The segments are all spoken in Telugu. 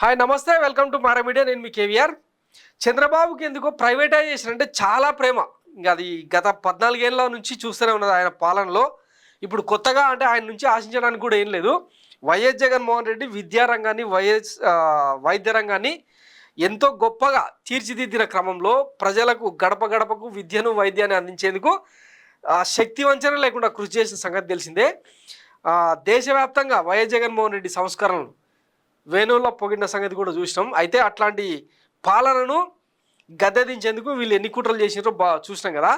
హాయ్ నమస్తే, వెల్కమ్ టు మారా మీడియా. నేను మీ కేవీఆర్. చంద్రబాబుకి ఎందుకో ప్రైవేటైజేషన్ అంటే చాలా ప్రేమ. ఇంకా అది గత 14 ఏళ్ళ నుంచి చూస్తూనే ఉన్నది ఆయన పాలనలో. ఇప్పుడు కొత్తగా అంటే ఆయన నుంచి ఆశించడానికి కూడా ఏం లేదు. వైఎస్ జగన్మోహన్ రెడ్డి విద్యారంగాన్ని వైద్య రంగాన్ని ఎంతో గొప్పగా తీర్చిదిద్దిన క్రమంలో ప్రజలకు గడప గడపకు విద్యను వైద్యాన్ని అందించేందుకు శక్తి వంచన లేకుండా కృషి చేసిన సంగతి తెలిసిందే. దేశవ్యాప్తంగా వైఎస్ జగన్మోహన్ రెడ్డి సంస్కరణలు వేణువుల్లో పొగిడిన సంగతి కూడా చూసినాం. అయితే అట్లాంటి పాలనను గద్దెదించేందుకు వీళ్ళు ఎన్ని కుట్రలు చేసినారో చూసినాం కదా.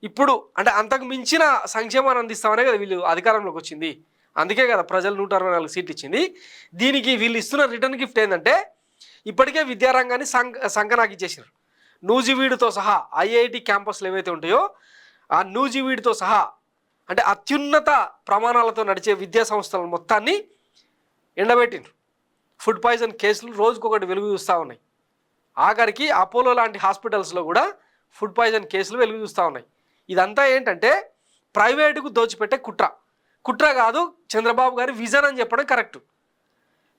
ఇప్పుడు అంటే అంతకు మించిన సంక్షేమాన్ని అందిస్తామనే కదా వీళ్ళు అధికారంలోకి వచ్చింది. అందుకే కదా ప్రజలు 164 సీట్లు ఇచ్చింది. దీనికి వీళ్ళు ఇస్తున్న రిటర్న్ గిఫ్ట్ ఏంటంటే ఇప్పటికే విద్యారంగాన్ని సంకనాకి ఇచ్చేసినారు. నూజివీడుతో సహా ఐఐటి క్యాంపస్లు ఏవైతే ఉంటాయో ఆ నూజివీడుతో సహా అంటే అత్యున్నత ప్రమాణాలతో నడిచే విద్యా సంస్థల మొత్తాన్ని ఎండబెట్టినారు. ఫుడ్ పాయిజన్ కేసులు రోజుకొకటి వెలుగు చూస్తూ ఉన్నాయి. ఆఖరికి అపోలో లాంటి హాస్పిటల్స్లో కూడా ఫుడ్ పాయిజన్ కేసులు వెలుగు చూస్తూ ఉన్నాయి. ఇదంతా ఏంటంటే ప్రైవేటుకు దోచిపెట్టే కుట్ర కాదు, చంద్రబాబు గారి విజన్ అని చెప్పడం కరెక్ట్.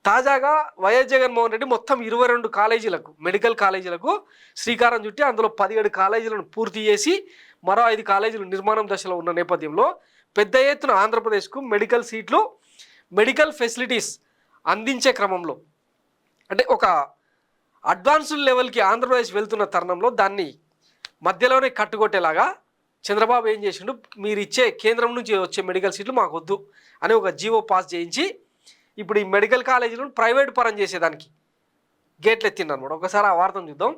తాజాగా వైఎస్ జగన్మోహన్ రెడ్డి మొత్తం 22 కాలేజీలకు, మెడికల్ కాలేజీలకు శ్రీకారం చుట్టి అందులో 17 కాలేజీలను పూర్తి చేసి మరో 5 కాలేజీలు నిర్మాణం దశలో ఉన్న నేపథ్యంలో పెద్ద ఎత్తున ఆంధ్రప్రదేశ్కు మెడికల్ సీట్లు, మెడికల్ ఫెసిలిటీస్ అందించే క్రమంలో అంటే ఒక అడ్వాన్స్డ్ లెవెల్కి ఆంధ్రప్రదేశ్ వెళ్తున్న తరుణంలో దాన్ని మధ్యలోనే కట్టుకొట్టేలాగా చంద్రబాబు ఏం చేసిండు, మీరు ఇచ్చే కేంద్రం నుంచి వచ్చే మెడికల్ సీట్లు మాకు వద్దు అని ఒక జీవో పాస్ చేయించి ఇప్పుడు ఈ మెడికల్ కాలేజీలను ప్రైవేట్ పరం చేసేదానికి గేట్లు ఎత్తిండు అనమాట. ఒకసారి ఆ వార్తను చూద్దాం.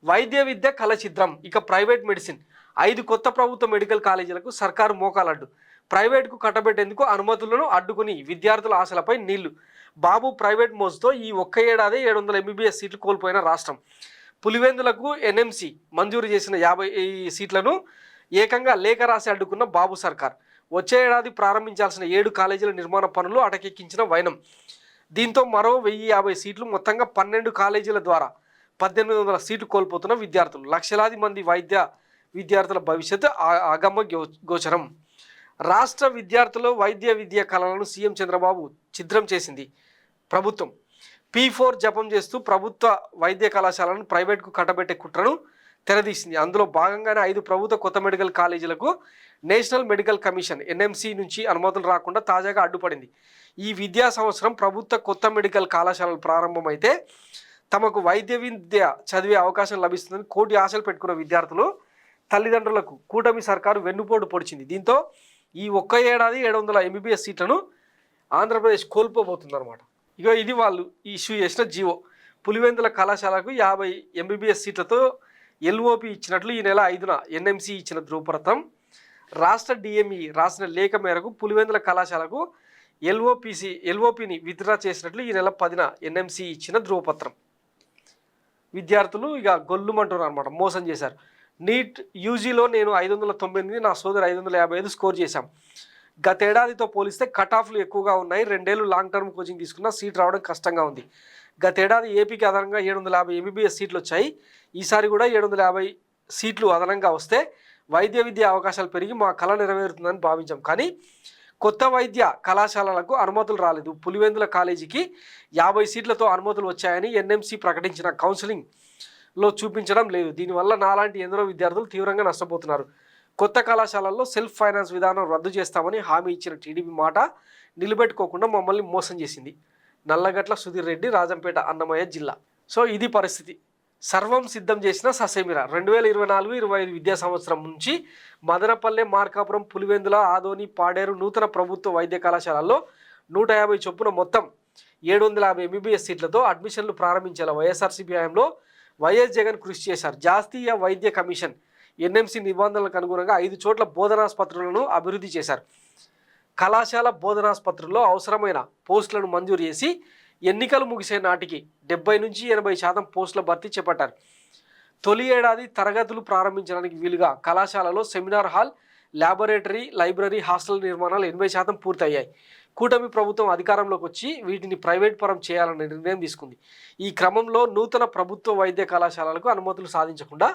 వైద్య విద్య కలచిద్రం, ఇక ప్రైవేట్ మెడిసిన్. 5 కొత్త ప్రభుత్వ మెడికల్ కాలేజీలకు సర్కారు మోకాలడ్డు. ప్రైవేట్కు కట్టబెట్టేందుకు అనుమతులను అడ్డుకుని విద్యార్థుల ఆశలపై నీళ్లు. బాబు ప్రైవేట్ మోజుతో ఈ ఒక్క ఏడాది 700 ఎంబీబీఎస్ సీట్లు కోల్పోయిన రాష్ట్రం. పులివెందులకు ఎన్ఎంసీ మంజూరు చేసిన 50 సీట్లను ఏకంగా లేఖ రాసి అడ్డుకున్న బాబు సర్కార్. వచ్చే ఏడాది ప్రారంభించాల్సిన 7 కాలేజీల నిర్మాణ పనులు అటకెక్కించిన వైనం. దీంతో మరో 1050 సీట్లు, మొత్తంగా 12 కాలేజీల ద్వారా 1800 సీట్లు కోల్పోతున్న విద్యార్థులు. లక్షలాది మంది విద్యార్థుల భవిష్యత్తు అగమ్య గోచరం. రాష్ట్ర విద్యార్థులు వైద్య విద్య కళలను సీఎం చంద్రబాబు ఛిద్రం చేసింది ప్రభుత్వం. P4 జపం చేస్తూ ప్రభుత్వ వైద్య కళాశాలను ప్రైవేట్కు కట్టబెట్టే కుట్రను తెరదీసింది. అందులో భాగంగానే 5 ప్రభుత్వ కొత్త మెడికల్ కాలేజీలకు నేషనల్ మెడికల్ కమిషన్ ఎన్ఎంసీ నుంచి అనుమతులు రాకుండా తాజాగా అడ్డుపడింది. ఈ విద్యా సంవత్సరం ప్రభుత్వ కొత్త మెడికల్ కళాశాలలు ప్రారంభమైతే తమకు వైద్య విద్య చదివే అవకాశం లభిస్తుందని కోటి ఆశలు పెట్టుకున్న విద్యార్థులు తల్లిదండ్రులకు కూటమి సర్కారు వెన్నుపోటు పొడిచింది. దీంతో ఈ ఒక్క ఏడాది 700 ఎంబీబీఎస్ సీట్లను ఆంధ్రప్రదేశ్ కోల్పోబోతుంది అనమాట. ఇది వాళ్ళు ఇష్యూ చేసిన జీవో. పులివెందుల కళాశాలకు 50 ఎంబీబీఎస్ సీట్లతో ఎల్ఓపి ఇచ్చినట్లు ఈ నెల 5న ఎన్ఎంసీ ఇచ్చిన ధృవపత్రం. రాష్ట్ర డిఎంఈ రాసిన లేఖ మేరకు పులివెందుల కళాశాలకు ఎల్ఓపిని విత్డ్రా చేసినట్లు ఈ నెల 10న ఎన్ఎంసీ ఇచ్చిన ధృవపత్రం. విద్యార్థులు గొల్లుమంటున్నారు అనమాట, మోసం చేశారు. నీట్ యూజీలో నేను 598, నా సోదరు 555 స్కోర్ చేశాం. గతేడాదితో పోలిస్తే కట్ ఆఫ్లు ఎక్కువగా ఉన్నాయి. 2 ఏళ్ళు లాంగ్ టర్మ్ కోచింగ్ తీసుకున్నా సీట్ రావడం కష్టంగా ఉంది. గతేడాది ఏపీకి అదనంగా 750 ఎంబీబీఎస్ సీట్లు వచ్చాయి. ఈసారి కూడా 750 సీట్లు అదనంగా వస్తే వైద్య విద్య అవకాశాలు పెరిగి మా కళ నెరవేరుతుందని భావించాం. కానీ కొత్త వైద్య కళాశాలలకు అనుమతులు రాలేదు. పులివెందుల కాలేజీకి 50 సీట్లతో అనుమతులు వచ్చాయని ఎన్ఎంసీ ప్రకటించిన కౌన్సిలింగ్లో చూపించడం లేదు. దీనివల్ల నాలాంటి ఎందరో విద్యార్థులు తీవ్రంగా నష్టపోతున్నారు. కొత్త కళాశాలల్లో సెల్ఫ్ ఫైనాన్స్ విధానం రద్దు చేస్తామని హామీ ఇచ్చిన టీడీపీ మాట నిలబెట్టుకోకుండా మమ్మల్ని మోసం చేసింది. నల్లగట్ల సుధీర్ రెడ్డి, రాజంపేట, అన్నమయ్య జిల్లా. సో ఇది పరిస్థితి. సర్వం సిద్ధం చేసిన ససేమిరా 2024-25 విద్యా సంవత్సరం నుంచి మదనపల్లె, మార్కాపురం, పులివెందుల, ఆదోని, పాడేరు నూతన ప్రభుత్వ వైద్య కళాశాలల్లో 150 చొప్పున మొత్తం 750 ఎంబీబీఎస్ సీట్లతో అడ్మిషన్లు ప్రారంభించేలా వైఎస్ఆర్సీపీ హయాంలో వైఎస్ జగన్ కృషి చేశారు. జాతీయ వైద్య కమిషన్ ఎన్ఎంసీ నిబంధనలకు అనుగుణంగా 5 చోట్ల బోధనాస్పత్రులను అభివృద్ధి చేశారు. కళాశాల బోధనాస్పత్రుల్లో అవసరమైన పోస్టులను మంజూరు చేసి ఎన్నికలు ముగిసే నాటికి 70 నుంచి 80% పోస్టుల భర్తీ చేపట్టారు. తొలి ఏడాది తరగతులు ప్రారంభించడానికి వీలుగా కళాశాలలో seminar hall, laboratory, library, hostel నిర్మాణాలు 80% పూర్తయ్యాయి. కూటమి ప్రభుత్వం అధికారంలోకి వచ్చి వీటిని ప్రైవేట్ పరం చేయాలనే నిర్ణయం తీసుకుంది. ఈ క్రమంలో నూతన ప్రభుత్వ వైద్య కళాశాలలకు అనుమతులు సాధించకుండా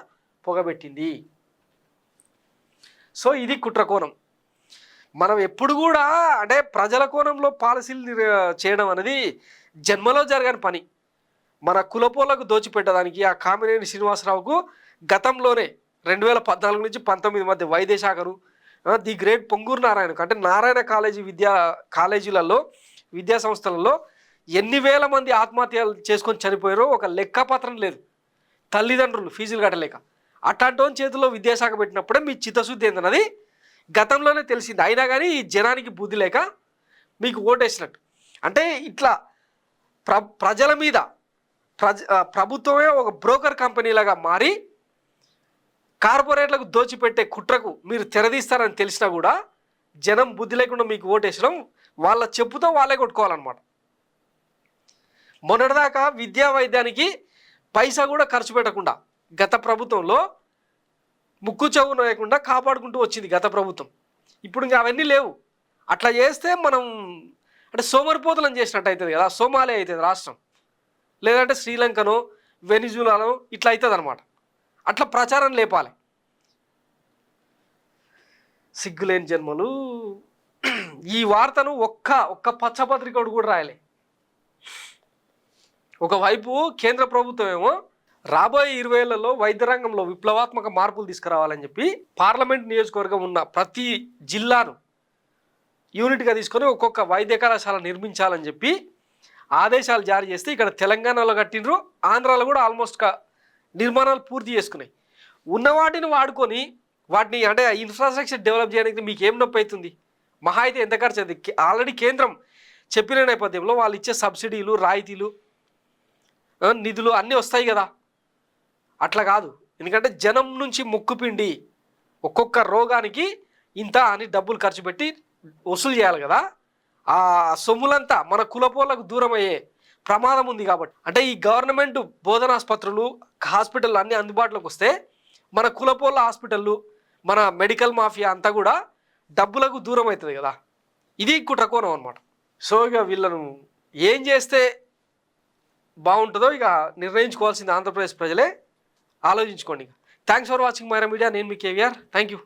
పొగబెట్టింది. సో ఇది కుట్రకోణం. మనం ఎప్పుడు కూడా అంటే ప్రజల కోణంలో పాలసీలు చేయడం అనేది జన్మలో జరగని పని. మన కులపోలకు దోచిపెట్టడానికి ఆ కామినేని శ్రీనివాసరావుకు గతంలోనే 2014 నుంచి 19 మధ్య వైద్య శాఖను ది గ్రేట్ పొంగూరు నారాయణకు అంటే నారాయణ కాలేజీలలో విద్యా సంస్థలలో ఎన్ని వేల మంది ఆత్మహత్యలు చేసుకొని చనిపోయారో ఒక లెక్కపత్రం లేదు. తల్లిదండ్రులు ఫీజులు కట్టలేక అట్లాంటి చేతుల్లో విద్యాశాఖ పెట్టినప్పుడే మీ చిత్తశుద్ధి ఏందన్నది గతంలోనే తెలిసింది. అయినా కానీ ఈ జనానికి బుద్ధి లేక మీకు ఓటేసినట్టు. అంటే ఇట్లా ప్రజల మీద ప్రభుత్వమే ఒక బ్రోకర్ కంపెనీలాగా మారి కార్పొరేట్లకు దోచిపెట్టే కుట్రకు మీరు తెరదీస్తారని తెలిసినా కూడా జనం బుద్ధి లేకుండా మీకు ఓటేసడం వాళ్ళ చెప్పుతో వాళ్ళే కొట్టుకోవాలన్నమాట. మొన్నటిదాకా విద్యా వైద్యానికి పైసా కూడా ఖర్చు పెట్టకుండా గత ప్రభుత్వంలో ముక్కు చెవు నోయకుండా కాపాడుకుంటూ వచ్చింది గత ప్రభుత్వం. ఇప్పుడు ఇంకా అవన్నీ లేవు. అట్లా చేస్తే మనం అంటే సోమరిపోతులను చేసినట్టు అవుతుంది కదా, సోమాలియా అవుతుంది రాష్ట్రం, లేదంటే శ్రీలంకనో వెనిజులానో ఇట్లా అవుతుంది అనమాట. అట్లా ప్రచారం లేపాలి. సిగ్గులేని జన్మలు. ఈ వార్తను ఒక్క పచ్చపత్రికడు కూడా రాయలే. ఒకవైపు కేంద్ర ప్రభుత్వం ఏమో రాబోయే 20 ఏళ్లలో వైద్య రంగంలో విప్లవాత్మక మార్పులు తీసుకురావాలని చెప్పి పార్లమెంట్ నియోజకవర్గం ఉన్న ప్రతి జిల్లాను యూనిట్గా తీసుకొని ఒక్కొక్క వైద్య కళాశాల నిర్మించాలని చెప్పి ఆదేశాలు జారీ చేస్తే ఇక్కడ తెలంగాణలో కట్టినరు, ఆంధ్రాలో కూడా ఆల్మోస్ట్ నిర్మాణాలు పూర్తి చేసుకున్నాయి. ఉన్న వాటిని వాడుకొని వాటిని అంటే ఇన్ఫ్రాస్ట్రక్చర్ డెవలప్ చేయడానికి మీకు ఏం నొప్పి అవుతుంది? మహా అయితే ఎంత ఖర్చు అవుతుంది? ఆల్రెడీ కేంద్రం చెప్పిన నేపథ్యంలో వాళ్ళు ఇచ్చే సబ్సిడీలు, రాయితీలు, నిధులు అన్నీ వస్తాయి కదా. అట్లా కాదు. ఎందుకంటే జనం నుంచి మొక్కుపిండి ఒక్కొక్క రోగానికి ఇంత అని డబ్బులు ఖర్చు పెట్టి వసూలు చేయాలి కదా. ఆ సొమ్ములంతా మన కులపోలకు దూరం అయ్యే ప్రమాదం ఉంది కాబట్టి అంటే ఈ గవర్నమెంట్ బోధనాసుపత్రులు, హాస్పిటల్ అన్నీ అందుబాటులోకి వస్తే మన కులపోళ్ళ హాస్పిటళ్ళు, మన మెడికల్ మాఫియా అంతా కూడా డబ్బులకు దూరం అవుతుంది కదా. ఇది కుట్రకోణం అనమాట. సో ఇక వీళ్ళను ఏం చేస్తే బాగుంటుందో ఇక నిర్ణయించుకోవాల్సింది ఆంధ్రప్రదేశ్ ప్రజలే. ఆలోచించుకోండి. Thanks for watching Myra media. నేను మీ కేవీఆర్. Thank you.